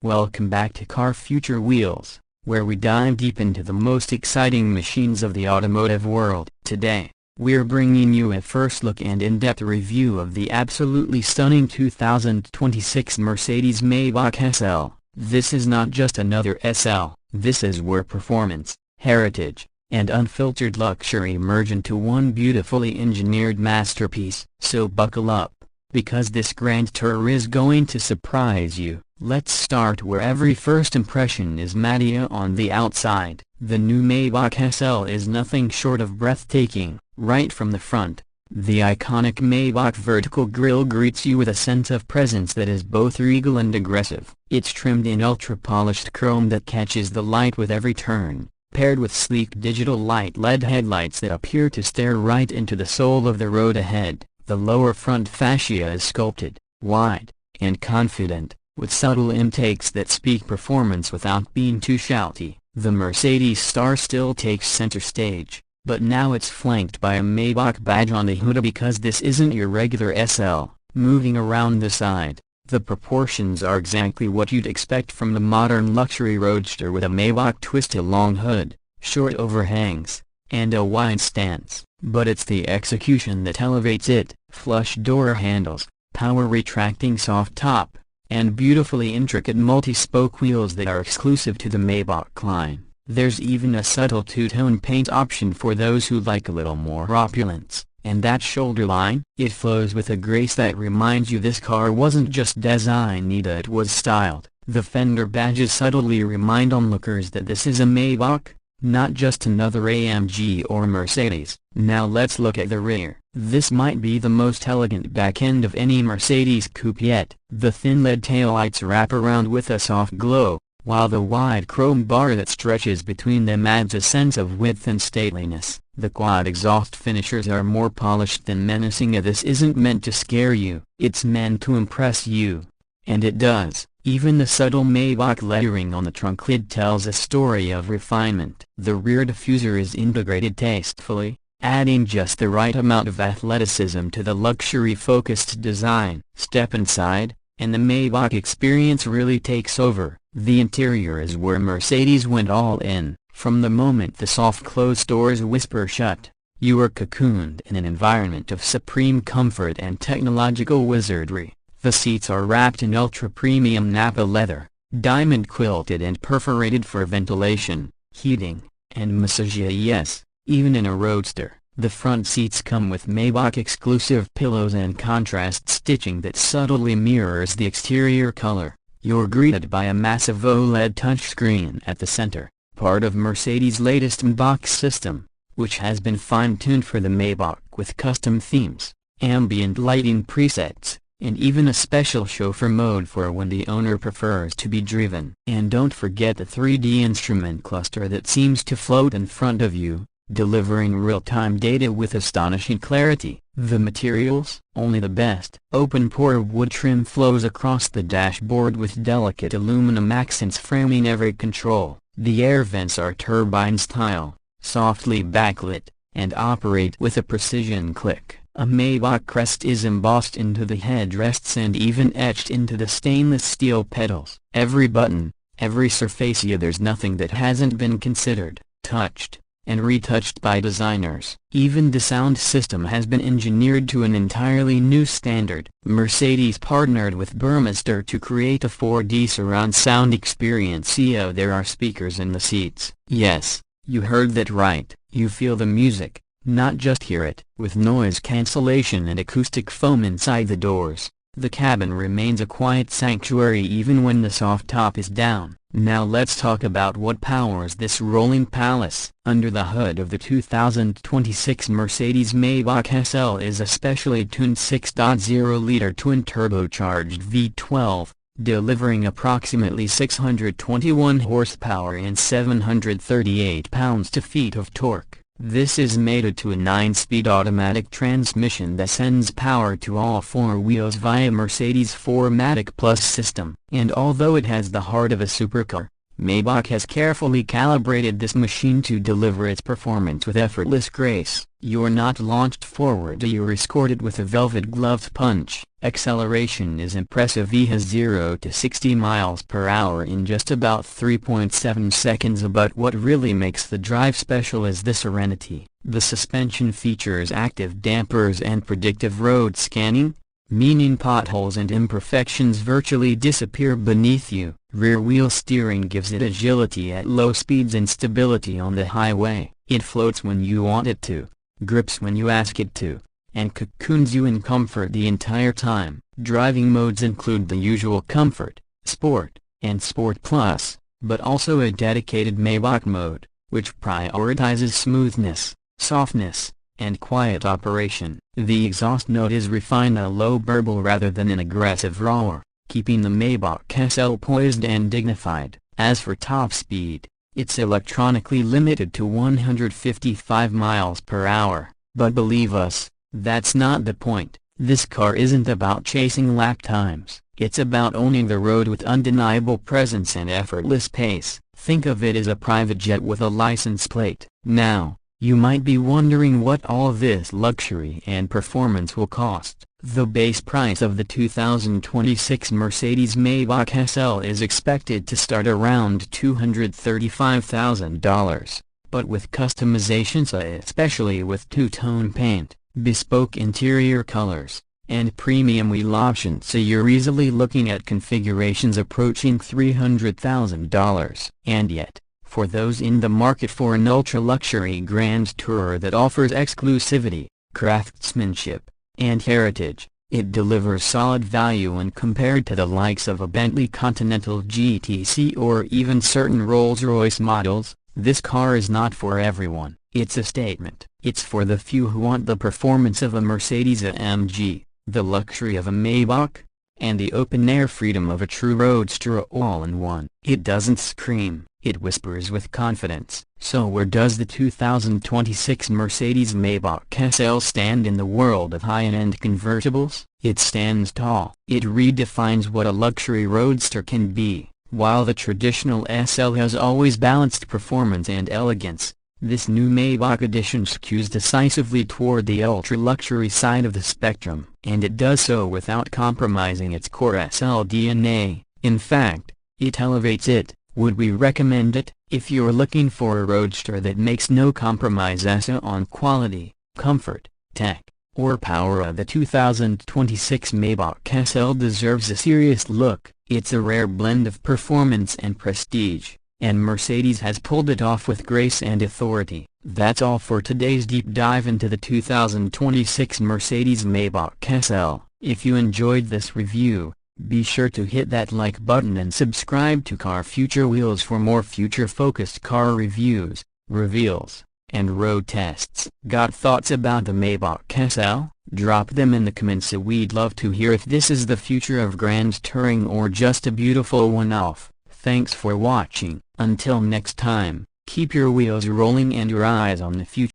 Welcome back to Car Future Wheelz, where we dive deep into the most exciting machines of the automotive world. Today, we're bringing you a first look and in-depth review of the absolutely stunning 2026 Mercedes-Maybach SL. This is not just another SL, this is where performance, heritage, and unfiltered luxury merge into one beautifully engineered masterpiece. So buckle up, because this grand tour is going to surprise you. Let's start where every first impression is Madia on the outside. The new Maybach SL is nothing short of breathtaking. Right from the front, the iconic Maybach vertical grille greets you with a sense of presence that is both regal and aggressive. It's trimmed in ultra-polished chrome that catches the light with every turn, paired with sleek digital light LED headlights that appear to stare right into the soul of the road ahead. The lower front fascia is sculpted, wide, and confident, with subtle intakes that speak performance without being too shouty. The Mercedes star still takes center stage, but now it's flanked by a Maybach badge on the hood because this isn't your regular SL. Moving around the side, the proportions are exactly what you'd expect from the modern luxury Roadster, with a Maybach twist-along hood, short overhangs, and a wide stance. But it's the execution that elevates it. Flush door handles, power-retracting soft top, and beautifully intricate multi-spoke wheels that are exclusive to the Maybach line. There's even a subtle two-tone paint option for those who like a little more opulence. And that shoulder line? It flows with a grace that reminds you this car wasn't just designed neat, it was styled. The fender badges subtly remind onlookers that this is a Maybach, not just another AMG or Mercedes. Now let's look at the rear. This might be the most elegant back end of any Mercedes coupe yet. The thin LED taillights wrap around with a soft glow, while the wide chrome bar that stretches between them adds a sense of width and stateliness. The quad exhaust finishers are more polished than menacing. This isn't meant to scare you, it's meant to impress you. And it does. Even the subtle Maybach lettering on the trunk lid tells a story of refinement. The rear diffuser is integrated tastefully, adding just the right amount of athleticism to the luxury-focused design. Step inside, and the Maybach experience really takes over. The interior is where Mercedes went all in. From the moment the soft-closed doors whisper shut, you are cocooned in an environment of supreme comfort and technological wizardry. The seats are wrapped in ultra-premium Nappa leather, diamond-quilted and perforated for ventilation, heating, and massage. Yes, even in a Roadster, the front seats come with Maybach-exclusive pillows and contrast stitching that subtly mirrors the exterior color. You're greeted by a massive OLED touchscreen at the center, part of Mercedes' latest Maybach system, which has been fine-tuned for the Maybach with custom themes, ambient lighting presets, and even a special chauffeur mode for when the owner prefers to be driven. And don't forget the 3D instrument cluster that seems to float in front of you, delivering real-time data with astonishing clarity. The materials? Only the best. Open-pore wood trim flows across the dashboard with delicate aluminum accents framing every control. The air vents are turbine-style, softly backlit, and operate with a precision click. A Maybach crest is embossed into the headrests and even etched into the stainless steel pedals. Every button, every surface, there's nothing that hasn't been considered, touched, and retouched by designers. Even the sound system has been engineered to an entirely new standard. Mercedes partnered with Roadster to create a 4D surround sound experience. There are speakers in the seats. Yes, you heard that right. You feel the music, not just hear it. With noise cancellation and acoustic foam inside the doors, the cabin remains a quiet sanctuary even when the soft top is down. Now let's talk about what powers this rolling palace. Under the hood of the 2026 Mercedes-Maybach SL is a specially tuned 6.0-liter twin-turbocharged V12, delivering approximately 621 horsepower and 738 pounds-feet of torque. This is mated to a 9-speed automatic transmission that sends power to all four wheels via Mercedes' 4MATIC Plus system. And although it has the heart of a supercar, Maybach has carefully calibrated this machine to deliver its performance with effortless grace. You're not launched forward, you're escorted with a velvet-gloved punch. Acceleration is impressive. It has 0 to 60 miles per hour in just about 3.7 seconds. But what really makes the drive special is the serenity. The suspension features active dampers and predictive road scanning, meaning potholes and imperfections virtually disappear beneath you. Rear-wheel steering gives it agility at low speeds and stability on the highway. It floats when you want it to, grips when you ask it to, and cocoons you in comfort the entire time. Driving modes include the usual Comfort, Sport, and Sport Plus, but also a dedicated Maybach mode, which prioritizes smoothness, softness, and quiet operation. The exhaust note is refined, a low burble rather than an aggressive roar, keeping the Maybach SL poised and dignified. As for top speed, it's electronically limited to 155 miles per hour, but believe us, that's not the point. This car isn't about chasing lap times, it's about owning the road with undeniable presence and effortless pace. Think of it as a private jet with a license plate. Now, you might be wondering what all this luxury and performance will cost. The base price of the 2026 Mercedes-Maybach SL is expected to start around $235,000, but with customizations, especially with two-tone paint, bespoke interior colors, and premium wheel options, so you're easily looking at configurations approaching $300,000. And yet, for those in the market for an ultra-luxury grand tourer that offers exclusivity, craftsmanship, and heritage, it delivers solid value when compared to the likes of a Bentley Continental GTC or even certain Rolls-Royce models. This car is not for everyone. It's a statement. It's for the few who want the performance of a Mercedes-AMG, the luxury of a Maybach, and the open-air freedom of a true roadster all-in-one. It doesn't scream, it whispers with confidence. So where does the 2026 Mercedes-Maybach SL stand in the world of high-end convertibles? It stands tall. It redefines what a luxury roadster can be. While the traditional SL has always balanced performance and elegance, this new Maybach edition skews decisively toward the ultra-luxury side of the spectrum. And it does so without compromising its core SL DNA. In fact, it elevates it. Would we recommend it? If you're looking for a roadster that makes no compromise on quality, comfort, tech, or power, the 2026 Maybach SL deserves a serious look. It's a rare blend of performance and prestige, and Mercedes has pulled it off with grace and authority. That's all for today's deep dive into the 2026 Mercedes-Maybach SL. If you enjoyed this review, be sure to hit that like button and subscribe to Car Future Wheelz for more future-focused car reviews, reveals, and road tests. Got thoughts about the Maybach SL? Drop them in the comments. We'd love to hear if this is the future of grand touring or just a beautiful one-off. Thanks for watching. Until next time, keep your wheels rolling and your eyes on the future.